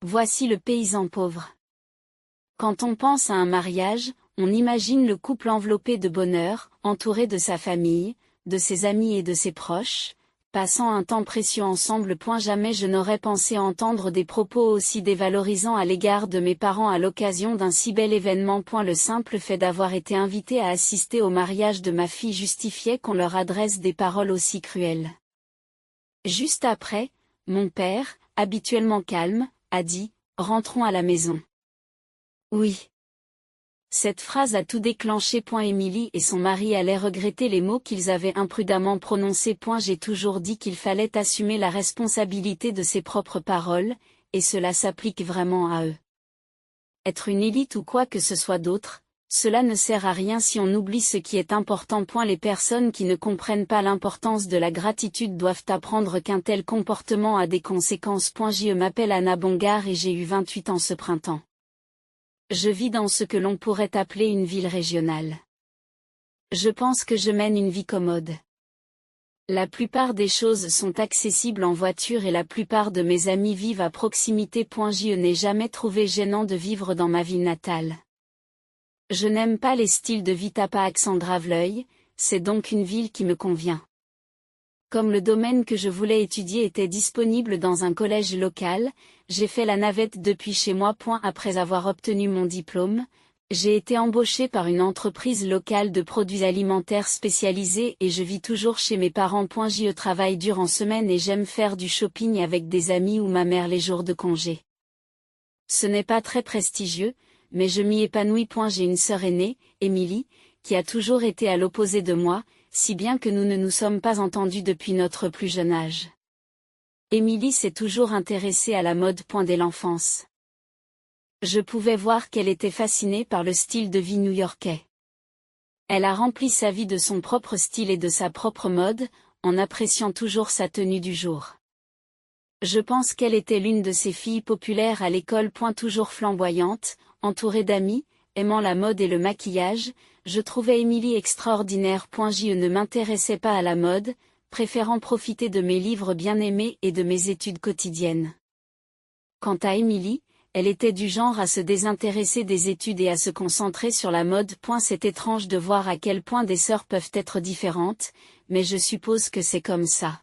Voici le paysan pauvre. Quand on pense à un mariage, on imagine le couple enveloppé de bonheur, entouré de sa famille, de ses amis et de ses proches, passant un temps précieux ensemble. Jamais je n'aurais pensé entendre des propos aussi dévalorisants à l'égard de mes parents à l'occasion d'un si bel événement. Le simple fait d'avoir été invité à assister au mariage de ma fille justifiait qu'on leur adresse des paroles aussi cruelles. Juste après, mon père, habituellement calme, a dit « Rentrons à la maison ». Oui. Cette phrase a tout déclenché. Émilie et son mari allaient regretter les mots qu'ils avaient imprudemment prononcés. J'ai toujours dit qu'il fallait assumer la responsabilité de ses propres paroles, et cela s'applique vraiment à eux. Être une élite ou quoi que ce soit d'autre, cela ne sert à rien si on oublie ce qui est important. Les personnes qui ne comprennent pas l'importance de la gratitude doivent apprendre qu'un tel comportement a des conséquences. Je m'appelle Anna Bongard et j'ai eu 28 ans ce printemps. Je vis dans ce que l'on pourrait appeler une ville régionale. Je pense que je mène une vie commode. La plupart des choses sont accessibles en voiture et la plupart de mes amis vivent à proximité. Je n'ai jamais trouvé gênant de vivre dans ma ville natale. Je n'aime pas les styles de vie tapa accent grave-l'œil, c'est donc une ville qui me convient. Comme le domaine que je voulais étudier était disponible dans un collège local, j'ai fait la navette depuis chez moi. Après avoir obtenu mon diplôme, j'ai été embauchée par une entreprise locale de produits alimentaires spécialisés et je vis toujours chez mes parents. Je travaille dur en semaine et j'aime faire du shopping avec des amis ou ma mère les jours de congé. Ce n'est pas très prestigieux, mais je m'y épanouis. J'ai une sœur aînée, Émilie, qui a toujours été à l'opposé de moi, si bien que nous ne nous sommes pas entendus depuis notre plus jeune âge. Émilie s'est toujours intéressée à la mode. Dès l'enfance. Je pouvais voir qu'elle était fascinée par le style de vie new-yorkais. Elle a rempli sa vie de son propre style et de sa propre mode, en appréciant toujours sa tenue du jour. Je pense qu'elle était l'une de ces filles populaires à l'école. Toujours flamboyante, entourée d'amis, aimant la mode et le maquillage, je trouvais Émilie extraordinaire. Je ne m'intéressais pas à la mode, préférant profiter de mes livres bien-aimés et de mes études quotidiennes. Quant à Émilie, elle était du genre à se désintéresser des études et à se concentrer sur la mode. C'est étrange de voir à quel point des sœurs peuvent être différentes, mais je suppose que c'est comme ça.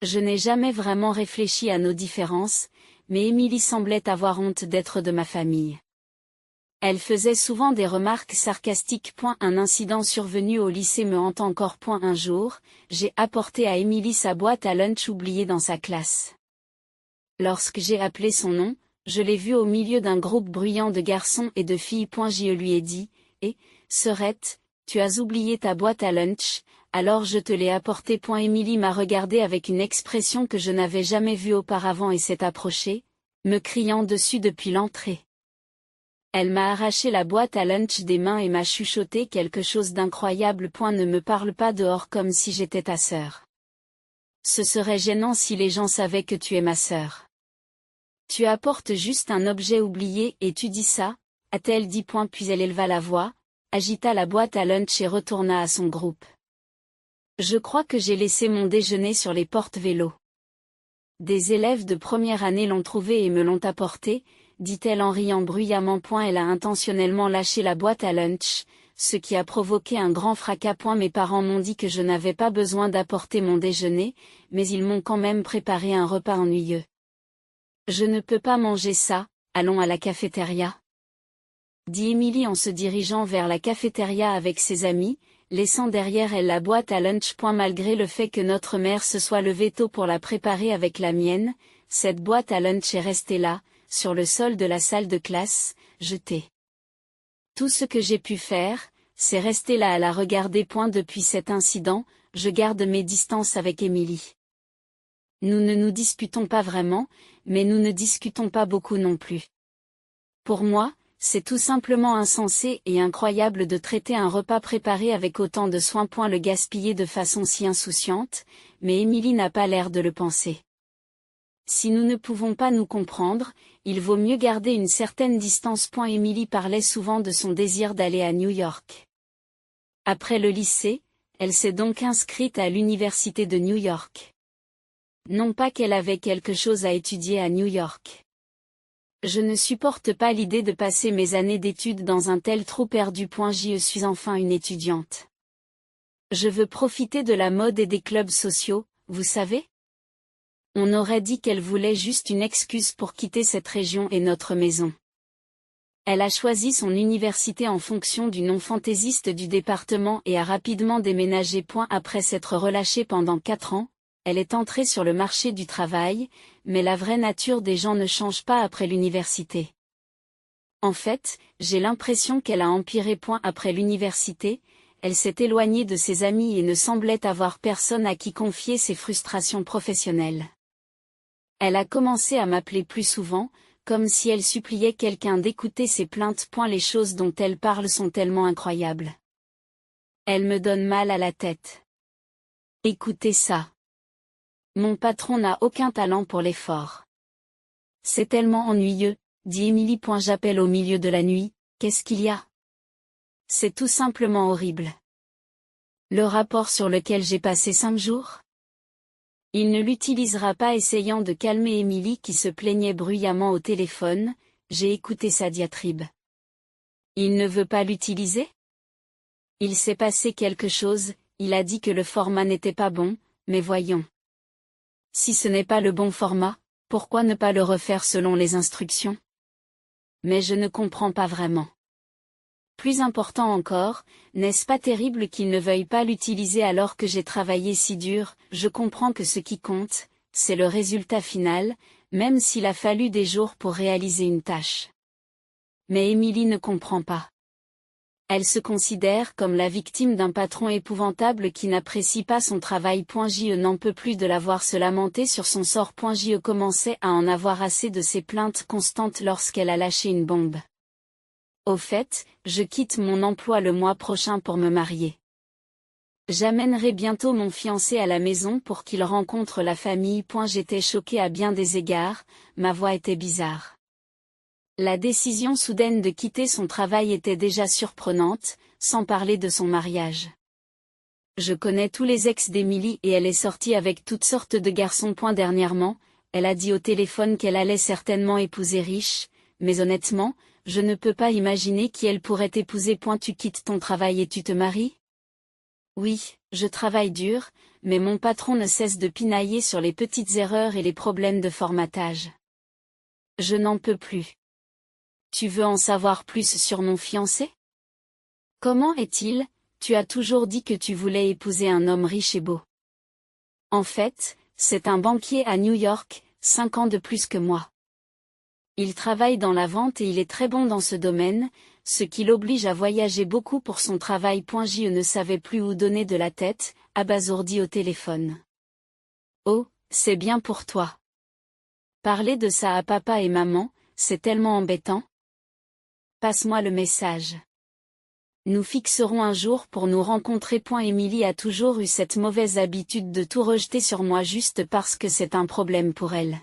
Je n'ai jamais vraiment réfléchi à nos différences, mais Émilie semblait avoir honte d'être de ma famille. Elle faisait souvent des remarques sarcastiques. Un incident survenu au lycée me hante encore. Un jour, j'ai apporté à Émilie sa boîte à lunch oubliée dans sa classe. Lorsque j'ai appelé son nom, je l'ai vue au milieu d'un groupe bruyant de garçons et de filles. Je lui ai dit « Eh, sœurette, tu as oublié ta boîte à lunch, alors je te l'ai apportée. » Émilie m'a regardé avec une expression que je n'avais jamais vue auparavant et s'est approchée, me criant dessus depuis l'entrée. Elle m'a arraché la boîte à lunch des mains et m'a chuchoté quelque chose d'incroyable. Ne me parle pas dehors comme si j'étais ta sœur. Ce serait gênant si les gens savaient que tu es ma sœur. Tu apportes juste un objet oublié et tu dis ça, a-t-elle dit. Puis elle éleva la voix, agita la boîte à lunch et retourna à son groupe. Je crois que j'ai laissé mon déjeuner sur les porte-vélos. Des élèves de première année l'ont trouvé et me l'ont apporté, dit-elle en riant bruyamment. Elle a intentionnellement lâché la boîte à lunch, ce qui a provoqué un grand fracas. Mes parents m'ont dit que je n'avais pas besoin d'apporter mon déjeuner, mais ils m'ont quand même préparé un repas ennuyeux. Je ne peux pas manger ça, allons à la cafétéria. Dit Émilie en se dirigeant vers la cafétéria avec ses amis, laissant derrière elle la boîte à lunch. Malgré le fait que notre mère se soit levée tôt pour la préparer avec la mienne, cette boîte à lunch est restée là, sur le sol de la salle de classe, jetée. Tout ce que j'ai pu faire, c'est rester là à la regarder. Depuis cet incident, je garde mes distances avec Émilie. Nous ne nous disputons pas vraiment, mais nous ne discutons pas beaucoup non plus. Pour moi, c'est tout simplement insensé et incroyable de traiter un repas préparé avec autant de soin. Le gaspiller de façon si insouciante, mais Émilie n'a pas l'air de le penser. Si nous ne pouvons pas nous comprendre, il vaut mieux garder une certaine distance. Émilie parlait souvent de son désir d'aller à New York. Après le lycée, elle s'est donc inscrite à l'université de New York. Non pas qu'elle avait quelque chose à étudier à New York. Je ne supporte pas l'idée de passer mes années d'études dans un tel trou perdu. Je suis enfin une étudiante. Je veux profiter de la mode et des clubs sociaux, vous savez? On aurait dit qu'elle voulait juste une excuse pour quitter cette région et notre maison. Elle a choisi son université en fonction du nom fantaisiste du département et a rapidement déménagé. Après s'être relâchée pendant 4 ans, elle est entrée sur le marché du travail, mais la vraie nature des gens ne change pas après l'université. En fait, j'ai l'impression qu'elle a empiré. Après l'université, elle s'est éloignée de ses amis et ne semblait avoir personne à qui confier ses frustrations professionnelles. Elle a commencé à m'appeler plus souvent, comme si elle suppliait quelqu'un d'écouter ses plaintes. Les choses dont elle parle sont tellement incroyables. Elle me donne mal à la tête. Écoutez ça. Mon patron n'a aucun talent pour l'effort. C'est tellement ennuyeux, dit Émilie. J'appelle au milieu de la nuit, qu'est-ce qu'il y a? C'est tout simplement horrible. Le rapport sur lequel j'ai passé 5 jours? Il ne l'utilisera pas. Essayant de calmer Émilie qui se plaignait bruyamment au téléphone, j'ai écouté sa diatribe. Il ne veut pas l'utiliser? Il s'est passé quelque chose, il a dit que le format n'était pas bon, mais voyons. Si ce n'est pas le bon format, pourquoi ne pas le refaire selon les instructions? Mais je ne comprends pas vraiment. Plus important encore, n'est-ce pas terrible qu'il ne veuille pas l'utiliser alors que j'ai travaillé si dur? Je comprends que ce qui compte, c'est le résultat final, même s'il a fallu des jours pour réaliser une tâche. Mais Émilie ne comprend pas. Elle se considère comme la victime d'un patron épouvantable qui n'apprécie pas son travail. Je n'en peut plus de la voir se lamenter sur son sort. Je commençais à en avoir assez de ses plaintes constantes lorsqu'elle a lâché une bombe. Au fait, je quitte mon emploi le mois prochain pour me marier. J'amènerai bientôt mon fiancé à la maison pour qu'il rencontre la famille. J'étais choquée à bien des égards, ma voix était bizarre. La décision soudaine de quitter son travail était déjà surprenante, sans parler de son mariage. Je connais tous les ex d'Émilie et elle est sortie avec toutes sortes de garçons. Dernièrement, elle a dit au téléphone qu'elle allait certainement épouser riche, mais honnêtement, je ne peux pas imaginer qui elle pourrait épouser. Tu quittes ton travail et tu te maries? Oui, je travaille dur, mais mon patron ne cesse de pinailler sur les petites erreurs et les problèmes de formatage. Je n'en peux plus. Tu veux en savoir plus sur mon fiancé? Comment est-il? Tu as toujours dit que tu voulais épouser un homme riche et beau. En fait, c'est un banquier à New York, 5 ans de plus que moi. Il travaille dans la vente et il est très bon dans ce domaine, ce qui l'oblige à voyager beaucoup pour son travail. Je ne savais plus où donner de la tête, abasourdi au téléphone. Oh, c'est bien pour toi. Parler de ça à papa et maman, c'est tellement embêtant. Passe-moi le message. Nous fixerons un jour pour nous rencontrer. Émilie a toujours eu cette mauvaise habitude de tout rejeter sur moi juste parce que c'est un problème pour elle.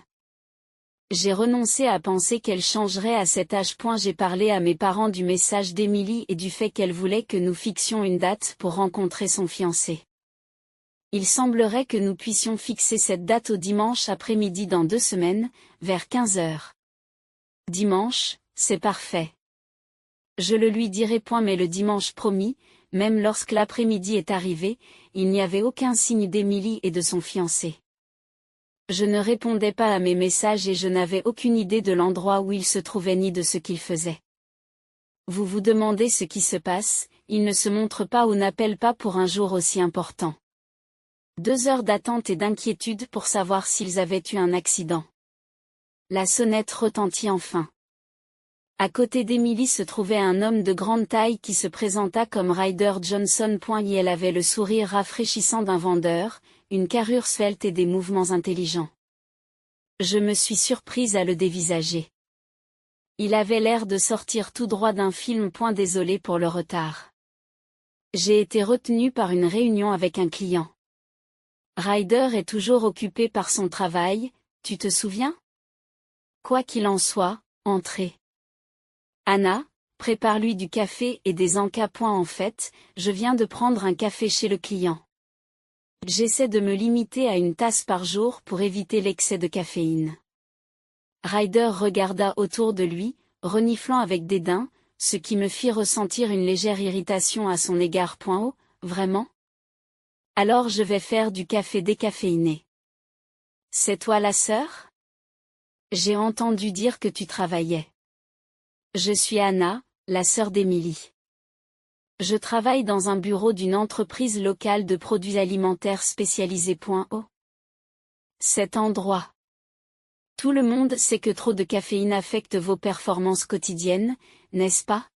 J'ai renoncé à penser qu'elle changerait à cet âge. J'ai parlé à mes parents du message d'Émilie et du fait qu'elle voulait que nous fixions une date pour rencontrer son fiancé. Il semblerait que nous puissions fixer cette date au dimanche après-midi dans 2 semaines, vers 15 heures. Dimanche, c'est parfait. Je le lui dirai. Mais le dimanche promis, même lorsque l'après-midi est arrivé, il n'y avait aucun signe d'Émilie et de son fiancé. Je ne répondais pas à mes messages et je n'avais aucune idée de l'endroit où il se trouvait ni de ce qu'il faisait. Vous vous demandez ce qui se passe, il ne se montre pas ou n'appelle pas pour un jour aussi important. 2 heures d'attente et d'inquiétude pour savoir s'ils avaient eu un accident. La sonnette retentit enfin. À côté d'Émilie se trouvait un homme de grande taille qui se présenta comme Ryder Johnson. Elle avait le sourire rafraîchissant d'un vendeur, une carrure svelte et des mouvements intelligents. Je me suis surprise à le dévisager. Il avait l'air de sortir tout droit d'un film. Désolé pour le retard. J'ai été retenue par une réunion avec un client. Ryder est toujours occupé par son travail, tu te souviens? Quoi qu'il en soit, entrez. Anna, prépare-lui du café et des encas. En fait, je viens de prendre un café chez le client. J'essaie de me limiter à une tasse par jour pour éviter l'excès de caféine. Ryder regarda autour de lui, reniflant avec dédain, ce qui me fit ressentir une légère irritation à son égard. Oh, vraiment? Alors je vais faire du café décaféiné. C'est toi la sœur? J'ai entendu dire que tu travaillais. Je suis Anna, la sœur d'Emily. Je travaille dans un bureau d'une entreprise locale de produits alimentaires spécialisés. Oh. Cet endroit. Tout le monde sait que trop de caféine affecte vos performances quotidiennes, n'est-ce pas?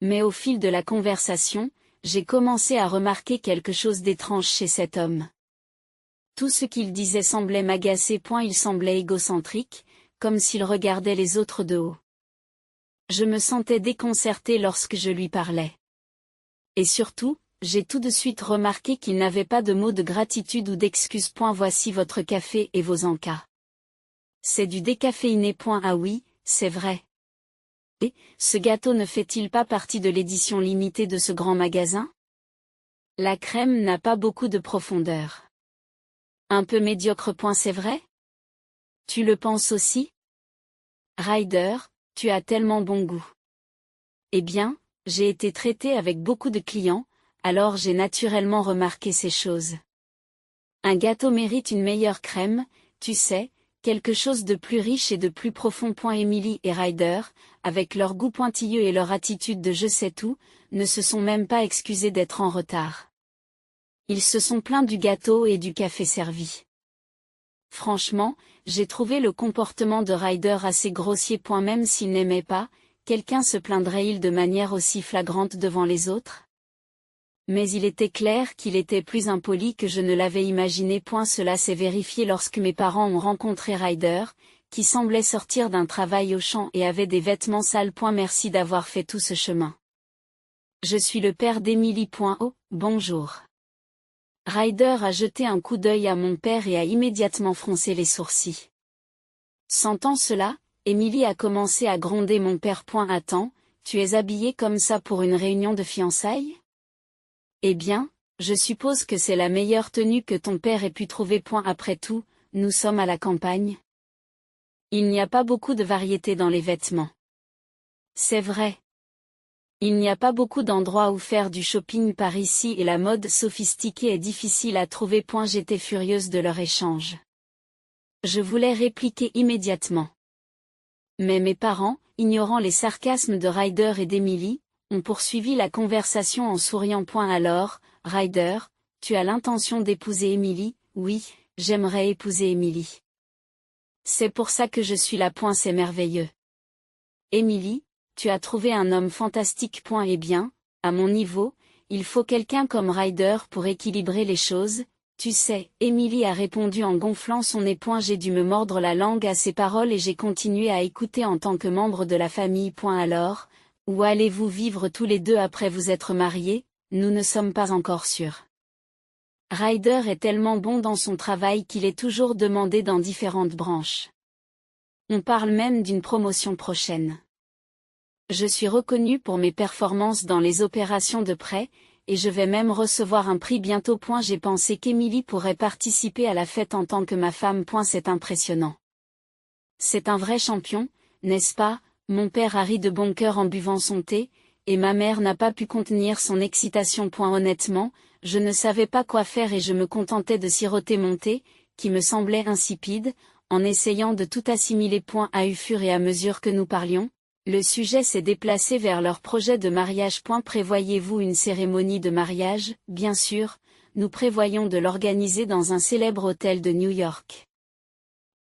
Mais au fil de la conversation, j'ai commencé à remarquer quelque chose d'étrange chez cet homme. Tout ce qu'il disait semblait m'agacer. Il semblait égocentrique, comme s'il regardait les autres de haut. Je me sentais déconcertée lorsque je lui parlais. Et surtout, j'ai tout de suite remarqué qu'il n'avait pas de mots de gratitude ou d'excuses. Voici votre café et vos encas. C'est du décaféiné. Ah oui, c'est vrai. Et, ce gâteau ne fait-il pas partie de l'édition limitée de ce grand magasin? La crème n'a pas beaucoup de profondeur. Un peu médiocre. C'est vrai? Tu le penses aussi? Ryder, tu as tellement bon goût. Eh bien, j'ai été traitée avec beaucoup de clients, alors j'ai naturellement remarqué ces choses. Un gâteau mérite une meilleure crème, tu sais, quelque chose de plus riche et de plus profond. Emily et Ryder, avec leur goût pointilleux et leur attitude de je sais tout, ne se sont même pas excusés d'être en retard. Ils se sont plaints du gâteau et du café servi. Franchement, j'ai trouvé le comportement de Ryder assez grossier. Même s'il n'aimait pas, quelqu'un se plaindrait-il de manière aussi flagrante devant les autres? Mais il était clair qu'il était plus impoli que je ne l'avais imaginé. Cela s'est vérifié lorsque mes parents ont rencontré Ryder, qui semblait sortir d'un travail au champ et avait des vêtements sales. Merci d'avoir fait tout ce chemin. Je suis le père d'Emily. Oh, bonjour. Ryder a jeté un coup d'œil à mon père et a immédiatement froncé les sourcils. Sentant cela, Emily a commencé à gronder mon père. Attends, tu es habillé comme ça pour une réunion de fiançailles? Eh bien, je suppose que c'est la meilleure tenue que ton père ait pu trouver. Après tout, nous sommes à la campagne. Il n'y a pas beaucoup de variété dans les vêtements. C'est vrai. Il n'y a pas beaucoup d'endroits où faire du shopping par ici et la mode sophistiquée est difficile à trouver. J'étais furieuse de leur échange. Je voulais répliquer immédiatement. Mais mes parents, ignorant les sarcasmes de Ryder et d'Emily, ont poursuivi la conversation en souriant. Alors, Ryder, tu as l'intention d'épouser Emily? Oui, j'aimerais épouser Emily. C'est pour ça que je suis là. C'est merveilleux. Emily, tu as trouvé un homme fantastique. Eh bien, à mon niveau, il faut quelqu'un comme Ryder pour équilibrer les choses. Tu sais, Emily a répondu en gonflant son nez. J'ai dû me mordre la langue à ces paroles et j'ai continué à écouter en tant que membre de la famille. Alors, où allez-vous vivre tous les deux après vous être mariés? Nous ne sommes pas encore sûrs. Ryder est tellement bon dans son travail qu'il est toujours demandé dans différentes branches. On parle même d'une promotion prochaine. Je suis reconnue pour mes performances dans les opérations de prêt, et je vais même recevoir un prix bientôt. J'ai pensé qu'Emily pourrait participer à la fête en tant que ma femme. C'est impressionnant. C'est un vrai champion, n'est-ce pas? Mon père a ri de bon cœur en buvant son thé, et ma mère n'a pas pu contenir son excitation. Honnêtement, je ne savais pas quoi faire et je me contentais de siroter mon thé, qui me semblait insipide, en essayant de tout assimiler. Au fur et à mesure que nous parlions, le sujet s'est déplacé vers leur projet de mariage. Prévoyez-vous une cérémonie de mariage? Bien sûr, nous prévoyons de l'organiser dans un célèbre hôtel de New York.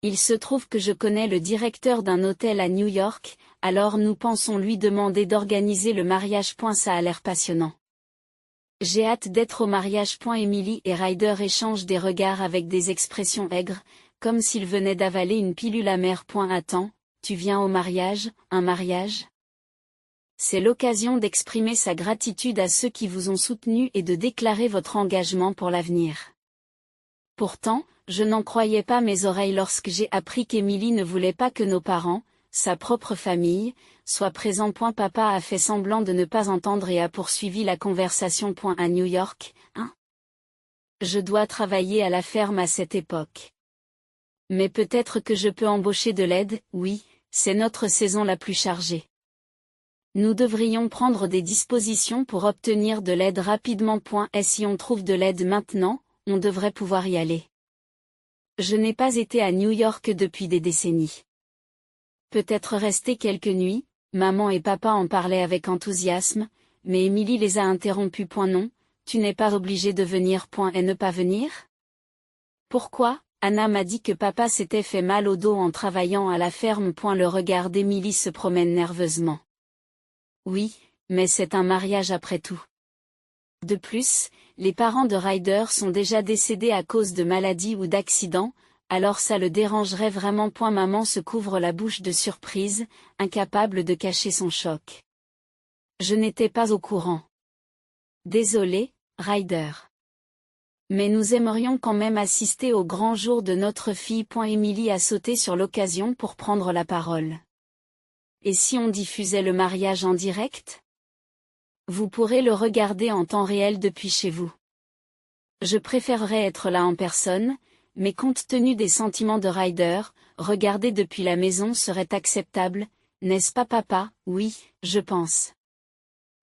Il se trouve que je connais le directeur d'un hôtel à New York, alors nous pensons lui demander d'organiser le mariage. Ça a l'air passionnant. J'ai hâte d'être au mariage. Emily et Ryder échangent des regards avec des expressions aigres, comme s'ils venaient d'avaler une pilule amère. Attends, tu viens au mariage, un mariage? C'est l'occasion d'exprimer sa gratitude à ceux qui vous ont soutenu et de déclarer votre engagement pour l'avenir. Pourtant, je n'en croyais pas mes oreilles lorsque j'ai appris qu'Emily ne voulait pas que nos parents, sa propre famille, soient présents. Papa a fait semblant de ne pas entendre et a poursuivi la conversation. À New York, hein? Je dois travailler à la ferme à cette époque. Mais peut-être que je peux embaucher de l'aide, oui, c'est notre saison la plus chargée. Nous devrions prendre des dispositions pour obtenir de l'aide rapidement. Et si on trouve de l'aide maintenant, on devrait pouvoir y aller. Je n'ai pas été à New York depuis des décennies. Peut-être rester quelques nuits, maman et papa en parlaient avec enthousiasme, mais Emily les a interrompus. Non, tu n'es pas obligé de venir. Et ne pas venir? Pourquoi? Anna m'a dit que papa s'était fait mal au dos en travaillant à la ferme. Le regard d'Emily se promène nerveusement. Oui, mais c'est un mariage après tout. De plus, les parents de Ryder sont déjà décédés à cause de maladies ou d'accidents, alors ça le dérangerait vraiment. Maman se couvre la bouche de surprise, incapable de cacher son choc. Je n'étais pas au courant. Désolé, Ryder. Mais nous aimerions quand même assister au grand jour de notre fille. Emily a sauté sur l'occasion pour prendre la parole. Et si on diffusait le mariage en direct? Vous pourrez le regarder en temps réel depuis chez vous. Je préférerais être là en personne, mais compte tenu des sentiments de Ryder, regarder depuis la maison serait acceptable, n'est-ce pas papa? Oui, je pense.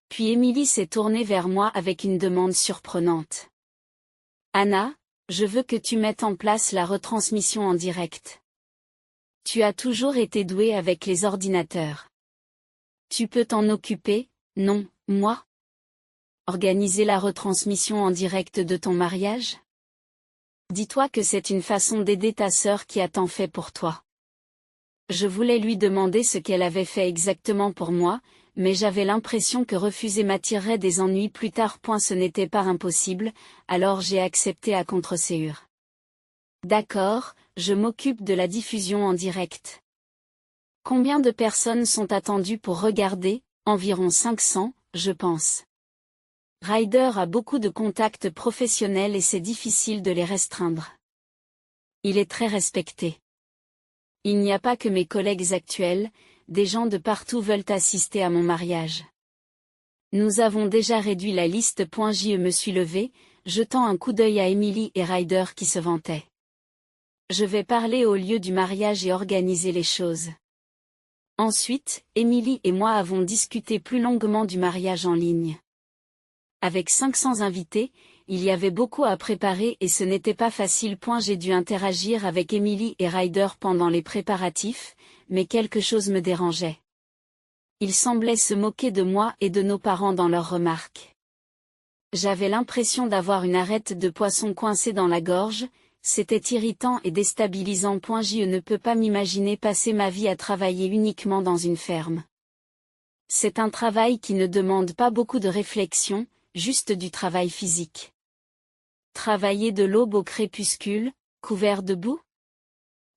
Puis Emily s'est tournée vers moi avec une demande surprenante. Anna, je veux que tu mettes en place la retransmission en direct. Tu as toujours été douée avec les ordinateurs. Tu peux t'en occuper, non, moi? Organiser la retransmission en direct de ton mariage? Dis-toi que c'est une façon d'aider ta sœur qui a tant fait pour toi. Je voulais lui demander ce qu'elle avait fait exactement pour moi, mais j'avais l'impression que refuser m'attirerait des ennuis plus tard. Ce n'était pas impossible, alors j'ai accepté à contre-séure. D'accord, je m'occupe de la diffusion en direct. Combien de personnes sont attendues pour regarder? Environ 500, je pense. Ryder a beaucoup de contacts professionnels et c'est difficile de les restreindre. Il est très respecté. Il n'y a pas que mes collègues actuels, des gens de partout veulent assister à mon mariage. Nous avons déjà réduit la liste. Je me suis levée, jetant un coup d'œil à Emily et Ryder qui se vantaient. Je vais parler au lieu du mariage et organiser les choses. Ensuite, Emily et moi avons discuté plus longuement du mariage en ligne. Avec 500 invités, il y avait beaucoup à préparer et ce n'était pas facile. J'ai dû interagir avec Emily et Ryder pendant les préparatifs, mais quelque chose me dérangeait. Ils semblaient se moquer de moi et de nos parents dans leurs remarques. J'avais l'impression d'avoir une arête de poisson coincée dans la gorge, c'était irritant et déstabilisant. Je ne peux pas m'imaginer passer ma vie à travailler uniquement dans une ferme. C'est un travail qui ne demande pas beaucoup de réflexion, juste du travail physique. Travailler de l'aube au crépuscule, couvert de boue?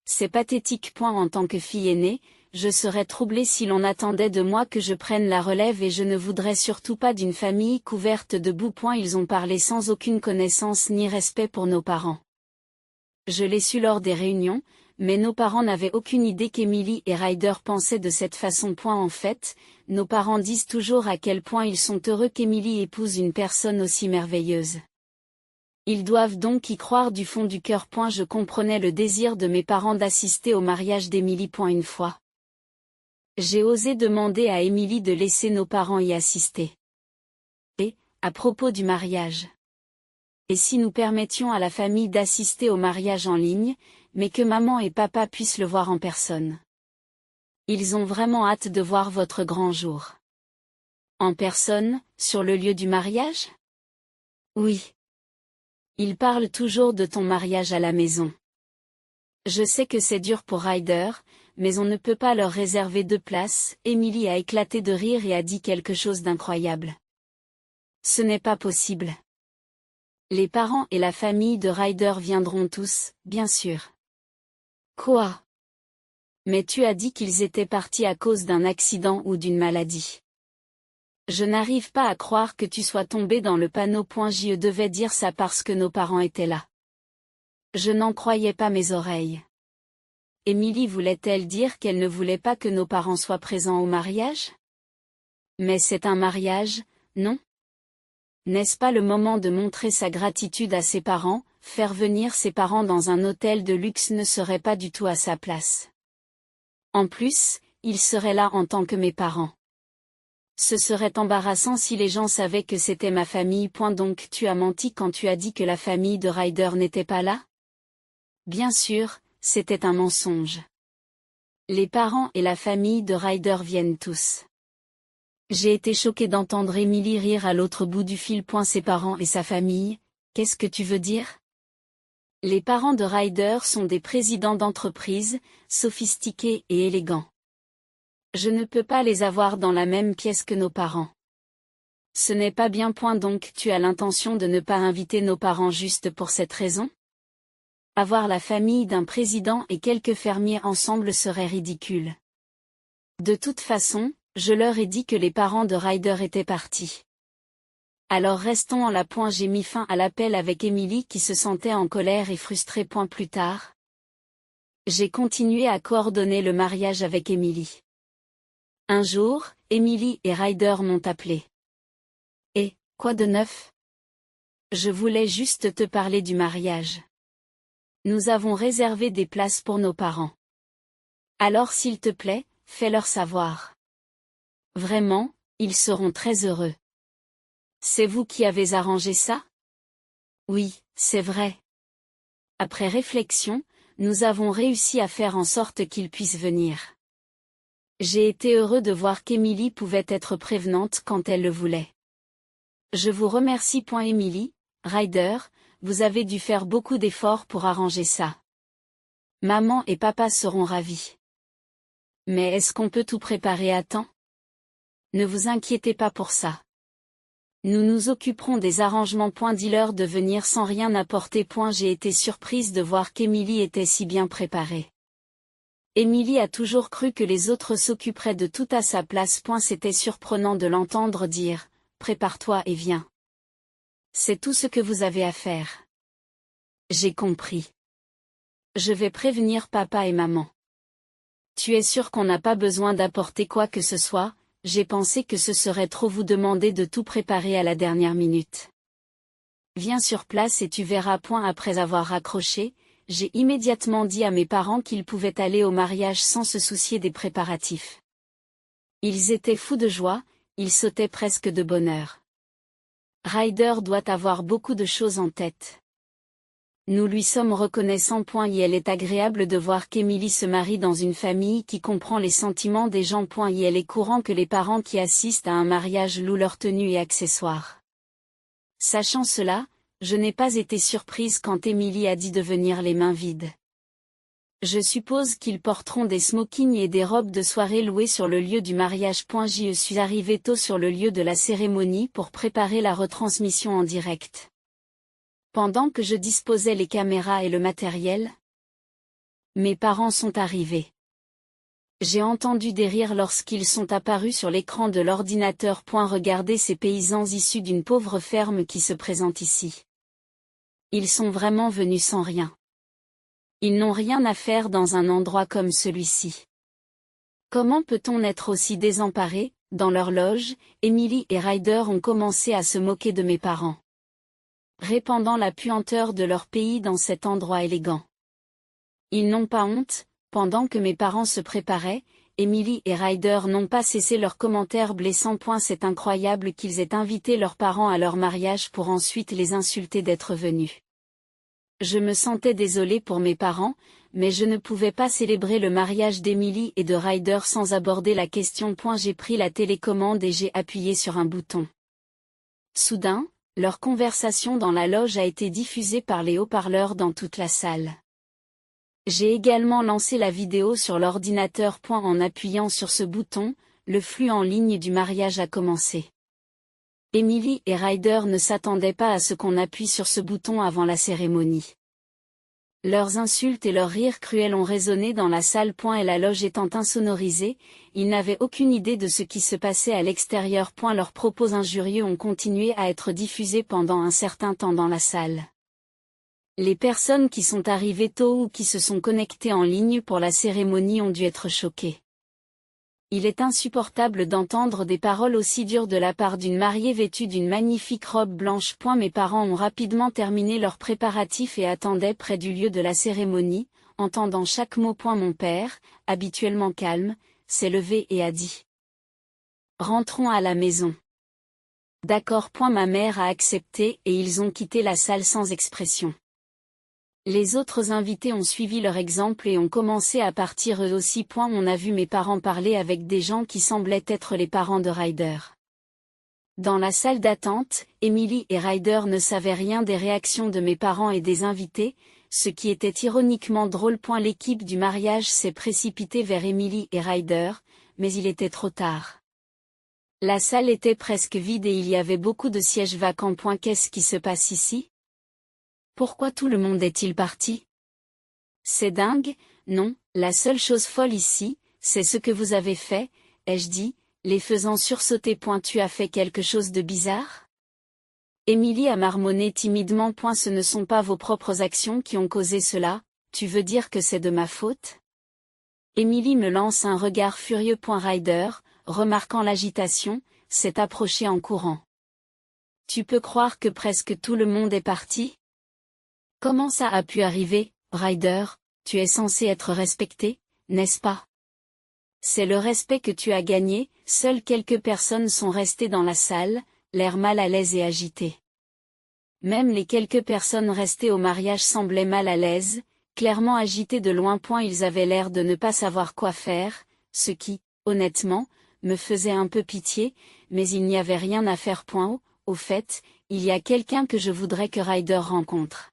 C'est pathétique. En tant que fille aînée, je serais troublée si l'on attendait de moi que je prenne la relève et je ne voudrais surtout pas d'une famille couverte de boue. Ils ont parlé sans aucune connaissance ni respect pour nos parents. Je l'ai su lors des réunions, mais nos parents n'avaient aucune idée qu'Emily et Ryder pensaient de cette façon. En fait, nos parents disent toujours à quel point ils sont heureux qu'Emily épouse une personne aussi merveilleuse. Ils doivent donc y croire du fond du cœur. Je comprenais le désir de mes parents d'assister au mariage d'Emily. Une fois, j'ai osé demander à Emily de laisser nos parents y assister. Et, à propos du mariage. Et si nous permettions à la famille d'assister au mariage en ligne, mais que maman et papa puissent le voir en personne? Ils ont vraiment hâte de voir votre grand jour. En personne, sur le lieu du mariage? Oui. Ils parlent toujours de ton mariage à la maison. Je sais que c'est dur pour Ryder, mais on ne peut pas leur réserver de place. Emily a éclaté de rire et a dit quelque chose d'incroyable. Ce n'est pas possible. Les parents et la famille de Ryder viendront tous, bien sûr. Quoi? Mais tu as dit qu'ils étaient partis à cause d'un accident ou d'une maladie. Je n'arrive pas à croire que tu sois tombé dans le panneau. Je devais dire ça parce que nos parents étaient là. Je n'en croyais pas mes oreilles. Emily voulait-elle dire qu'elle ne voulait pas que nos parents soient présents au mariage? Mais c'est un mariage, non? N'est-ce pas le moment de montrer sa gratitude à ses parents? Faire venir ses parents dans un hôtel de luxe ne serait pas du tout à sa place. En plus, ils seraient là en tant que mes parents. Ce serait embarrassant si les gens savaient que c'était ma famille. Donc tu as menti quand tu as dit que la famille de Ryder n'était pas là? Bien sûr, c'était un mensonge. Les parents et la famille de Ryder viennent tous. J'ai été choquée d'entendre Emily rire à l'autre bout du fil. Ses parents et sa famille, qu'est-ce que tu veux dire? Les parents de Ryder sont des présidents d'entreprise, sophistiqués et élégants. Je ne peux pas les avoir dans la même pièce que nos parents. Ce n'est pas bien. Donc tu as l'intention de ne pas inviter nos parents juste pour cette raison? Avoir la famille d'un président et quelques fermiers ensemble serait ridicule. De toute façon, je leur ai dit que les parents de Ryder étaient partis. Alors restons en la. J'ai mis fin à l'appel avec Emily qui se sentait en colère et frustrée. Plus tard, j'ai continué à coordonner le mariage avec Emily. Un jour, Emily et Ryder m'ont appelé. Et, quoi de neuf? Je voulais juste te parler du mariage. Nous avons réservé des places pour nos parents. Alors s'il te plaît, fais-leur savoir. Vraiment, ils seront très heureux. C'est vous qui avez arrangé ça? Oui, c'est vrai. Après réflexion, nous avons réussi à faire en sorte qu'ils puissent venir. J'ai été heureux de voir qu'Emily pouvait être prévenante quand elle le voulait. Je vous remercie. Emily, Ryder, vous avez dû faire beaucoup d'efforts pour arranger ça. Maman et papa seront ravis. Mais est-ce qu'on peut tout préparer à temps? Ne vous inquiétez pas pour ça. Nous nous occuperons des arrangements. Dis-leur de venir sans rien apporter. J'ai été surprise de voir qu'Emily était si bien préparée. Emily a toujours cru que les autres s'occuperaient de tout à sa place. C'était surprenant de l'entendre dire « Prépare-toi et viens ». C'est tout ce que vous avez à faire. J'ai compris. Je vais prévenir papa et maman. Tu es sûr qu'on n'a pas besoin d'apporter quoi que ce soit? J'ai pensé que ce serait trop vous demander de tout préparer à la dernière minute. Viens sur place et tu verras. Après avoir raccroché, j'ai immédiatement dit à mes parents qu'ils pouvaient aller au mariage sans se soucier des préparatifs. Ils étaient fous de joie, ils sautaient presque de bonheur. Ryder doit avoir beaucoup de choses en tête. Nous lui sommes reconnaissants. Et elle est agréable de voir qu'Emily se marie dans une famille qui comprend les sentiments des gens. Et elle est courant que les parents qui assistent à un mariage louent leurs tenues et accessoires. Sachant cela, je n'ai pas été surprise quand Emily a dit de venir les mains vides. Je suppose qu'ils porteront des smokings et des robes de soirée louées sur le lieu du mariage. Je suis arrivée tôt sur le lieu de la cérémonie pour préparer la retransmission en direct. Pendant que je disposais les caméras et le matériel, mes parents sont arrivés. J'ai entendu des rires lorsqu'ils sont apparus sur l'écran de l'ordinateur. Regardez ces paysans issus d'une pauvre ferme qui se présentent ici. Ils sont vraiment venus sans rien. Ils n'ont rien à faire dans un endroit comme celui-ci. Comment peut-on être aussi désemparé? Dans leur loge, Emily et Ryder ont commencé à se moquer de mes parents, répandant la puanteur de leur pays dans cet endroit élégant. Ils n'ont pas honte. Pendant que mes parents se préparaient, Emily et Ryder n'ont pas cessé leurs commentaires blessants. C'est incroyable qu'ils aient invité leurs parents à leur mariage pour ensuite les insulter d'être venus. Je me sentais désolée pour mes parents, mais je ne pouvais pas célébrer le mariage d'Emily et de Ryder sans aborder la question. J'ai pris la télécommande et j'ai appuyé sur un bouton. Soudain, leur conversation dans la loge a été diffusée par les haut-parleurs dans toute la salle. J'ai également lancé la vidéo sur l'ordinateur. En appuyant sur ce bouton, le flux en ligne du mariage a commencé. Emily et Ryder ne s'attendaient pas à ce qu'on appuie sur ce bouton avant la cérémonie. Leurs insultes et leurs rires cruels ont résonné dans la salle. Et la loge étant insonorisée, ils n'avaient aucune idée de ce qui se passait à l'extérieur. Leurs propos injurieux ont continué à être diffusés pendant un certain temps dans la salle. Les personnes qui sont arrivées tôt ou qui se sont connectées en ligne pour la cérémonie ont dû être choquées. Il est insupportable d'entendre des paroles aussi dures de la part d'une mariée vêtue d'une magnifique robe blanche. Mes parents ont rapidement terminé leurs préparatifs et attendaient près du lieu de la cérémonie, entendant chaque mot. Mon père, habituellement calme, s'est levé et a dit: rentrons à la maison. D'accord. Ma mère a accepté et ils ont quitté la salle sans expression. Les autres invités ont suivi leur exemple et ont commencé à partir eux aussi. On a vu mes parents parler avec des gens qui semblaient être les parents de Ryder. Dans la salle d'attente, Emily et Ryder ne savaient rien des réactions de mes parents et des invités, ce qui était ironiquement drôle. L'équipe du mariage s'est précipitée vers Emily et Ryder, mais il était trop tard. La salle était presque vide et il y avait beaucoup de sièges vacants. Qu'est-ce qui se passe ici? Pourquoi tout le monde est-il parti? C'est dingue, non, la seule chose folle ici, c'est ce que vous avez fait, ai-je dit, les faisant sursauter. Tu as fait quelque chose de bizarre? Emily a marmonné timidement. Ce ne sont pas vos propres actions qui ont causé cela, tu veux dire que c'est de ma faute? Emily me lance un regard furieux. Ryder, remarquant l'agitation, s'est approché en courant. Tu peux croire que presque tout le monde est parti? Comment ça a pu arriver, Ryder? Tu es censé être respecté, n'est-ce pas? C'est le respect que tu as gagné. Seules quelques personnes sont restées dans la salle, l'air mal à l'aise et agité. Même les quelques personnes restées au mariage semblaient mal à l'aise, clairement agitées de loin. Ils avaient l'air de ne pas savoir quoi faire, ce qui, honnêtement, me faisait un peu pitié, mais il n'y avait rien à faire. Au fait, il y a quelqu'un que je voudrais que Ryder rencontre.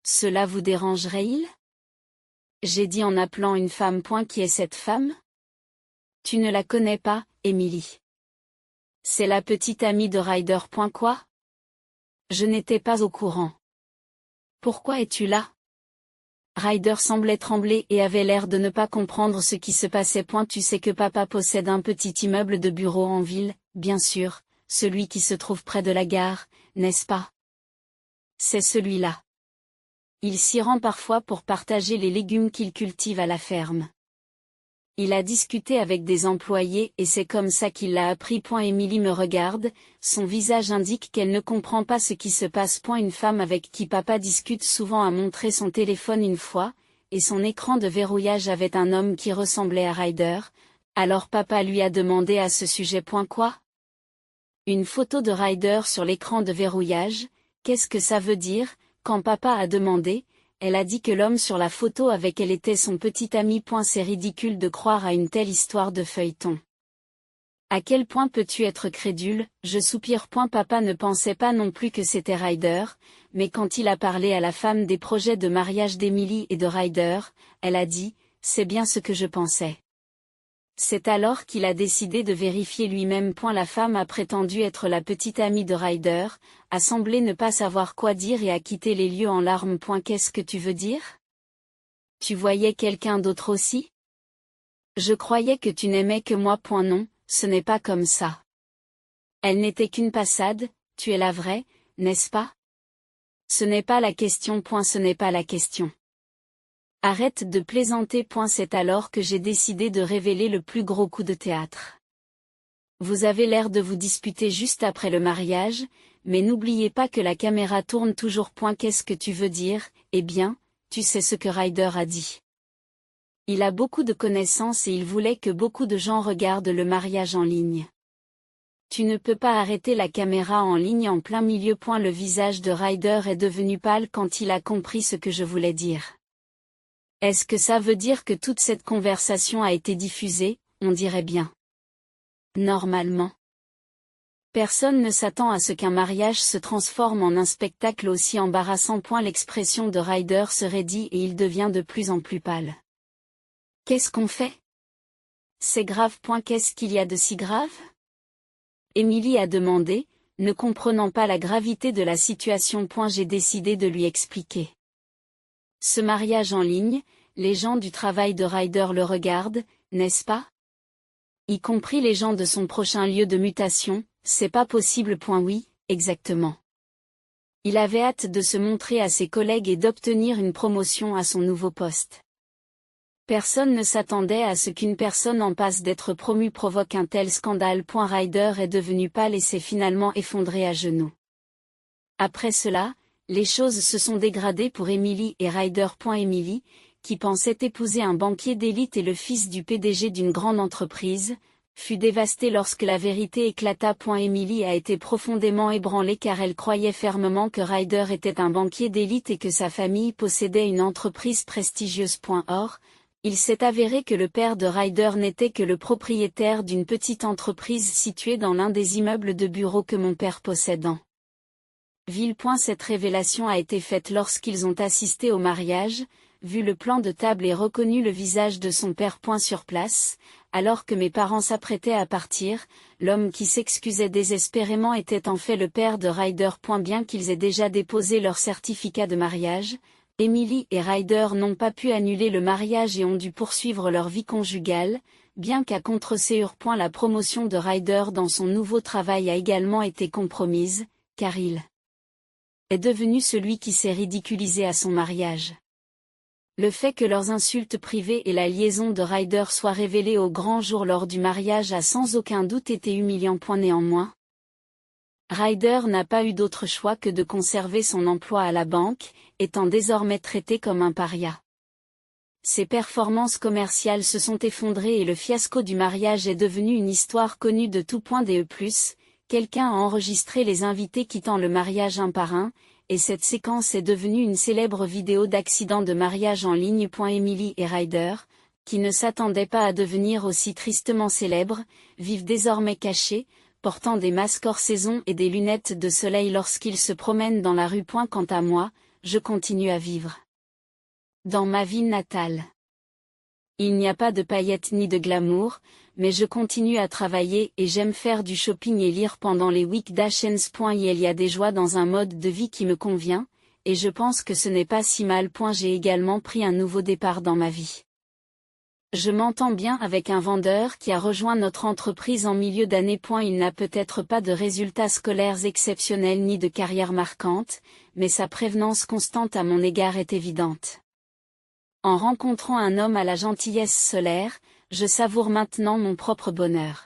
Cela vous dérangerait-il? J'ai dit en appelant une femme. Qui est cette femme? Tu ne la connais pas, Emily. C'est la petite amie de Ryder. Quoi? Je n'étais pas au courant. Pourquoi es-tu là? Ryder semblait trembler et avait l'air de ne pas comprendre ce qui se passait. Tu sais que papa possède un petit immeuble de bureaux en ville, bien sûr, celui qui se trouve près de la gare, n'est-ce pas? C'est celui-là. Il s'y rend parfois pour partager les légumes qu'il cultive à la ferme. Il a discuté avec des employés et c'est comme ça qu'il l'a appris. Emily me regarde, son visage indique qu'elle ne comprend pas ce qui se passe. Une femme avec qui papa discute souvent a montré son téléphone une fois, et son écran de verrouillage avait un homme qui ressemblait à Ryder, alors papa lui a demandé à ce sujet. Quoi? Une photo de Ryder sur l'écran de verrouillage, qu'est-ce que ça veut dire? Quand papa a demandé, elle a dit que l'homme sur la photo avec elle était son petit ami. C'est ridicule de croire à une telle histoire de feuilleton. À quel point peux-tu être crédule? Je soupire. Papa ne pensait pas non plus que c'était Ryder, mais quand il a parlé à la femme des projets de mariage d'Emily et de Ryder, elle a dit, c'est bien ce que je pensais. C'est alors qu'il a décidé de vérifier lui-même. La femme a prétendu être la petite amie de Ryder, a semblé ne pas savoir quoi dire et a quitté les lieux en larmes. Qu'est-ce que tu veux dire? Tu voyais quelqu'un d'autre aussi? Je croyais que tu n'aimais que moi. Non, ce n'est pas comme ça. Elle n'était qu'une passade, tu es la vraie, n'est-ce pas? Ce n'est pas la question. Ce n'est pas la question. Arrête de plaisanter. C'est alors que j'ai décidé de révéler le plus gros coup de théâtre. Vous avez l'air de vous disputer juste après le mariage, mais n'oubliez pas que la caméra tourne toujours. Qu'est-ce que tu veux dire? Eh bien, tu sais ce que Ryder a dit. Il a beaucoup de connaissances et il voulait que beaucoup de gens regardent le mariage en ligne. Tu ne peux pas arrêter la caméra en ligne en plein milieu. Le visage de Ryder est devenu pâle quand il a compris ce que je voulais dire. Est-ce que ça veut dire que toute cette conversation a été diffusée? On dirait bien. Normalement. Personne ne s'attend à ce qu'un mariage se transforme en un spectacle aussi embarrassant. L'expression de Ryder se raidit et il devient de plus en plus pâle. Qu'est-ce qu'on fait? C'est grave. Qu'est-ce qu'il y a de si grave? Emily a demandé, ne comprenant pas la gravité de la situation. J'ai décidé de lui expliquer. Ce mariage en ligne, les gens du travail de Ryder le regardent, n'est-ce pas? Y compris les gens de son prochain lieu de mutation, c'est pas possible. Oui, exactement. Il avait hâte de se montrer à ses collègues et d'obtenir une promotion à son nouveau poste. Personne ne s'attendait à ce qu'une personne en passe d'être promue provoque un tel scandale. Ryder est devenu pâle et s'est finalement effondré à genoux. Après cela, les choses se sont dégradées pour Emily et Ryder. Emily, qui pensait épouser un banquier d'élite et le fils du PDG d'une grande entreprise, fut dévastée lorsque la vérité éclata. Emily a été profondément ébranlée car elle croyait fermement que Ryder était un banquier d'élite et que sa famille possédait une entreprise prestigieuse. Or, il s'est avéré que le père de Ryder n'était que le propriétaire d'une petite entreprise située dans l'un des immeubles de bureaux que mon père possède en ville. Cette révélation a été faite lorsqu'ils ont assisté au mariage, vu le plan de table et reconnu le visage de son père. Sur place, alors que mes parents s'apprêtaient à partir, l'homme qui s'excusait désespérément était en fait le père de Ryder. Bien qu'ils aient déjà déposé leur certificat de mariage, Emily et Ryder n'ont pas pu annuler le mariage et ont dû poursuivre leur vie conjugale, bien qu'à contre-séur. La promotion de Ryder dans son nouveau travail a également été compromise, car il est devenu celui qui s'est ridiculisé à son mariage. Le fait que leurs insultes privées et la liaison de Ryder soient révélées au grand jour lors du mariage a sans aucun doute été humiliant. Néanmoins, Ryder n'a pas eu d'autre choix que de conserver son emploi à la banque, étant désormais traité comme un paria. Ses performances commerciales se sont effondrées et le fiasco du mariage est devenu une histoire connue de tout point. Quelqu'un a enregistré les invités quittant le mariage un par un, et cette séquence est devenue une célèbre vidéo d'accident de mariage en ligne. Emily et Ryder, qui ne s'attendaient pas à devenir aussi tristement célèbres, vivent désormais cachés, portant des masques hors saison et des lunettes de soleil lorsqu'ils se promènent dans la rue. Quant à moi, je continue à vivre dans ma ville natale. Il n'y a pas de paillettes ni de glamour, mais je continue à travailler et j'aime faire du shopping et lire pendant les weekdays. Il y a des joies dans un mode de vie qui me convient, et je pense que ce n'est pas si mal. J'ai également pris un nouveau départ dans ma vie. Je m'entends bien avec un vendeur qui a rejoint notre entreprise en milieu d'année. Il n'a peut-être pas de résultats scolaires exceptionnels ni de carrière marquante, mais sa prévenance constante à mon égard est évidente. En rencontrant un homme à la gentillesse solaire, je savoure maintenant mon propre bonheur.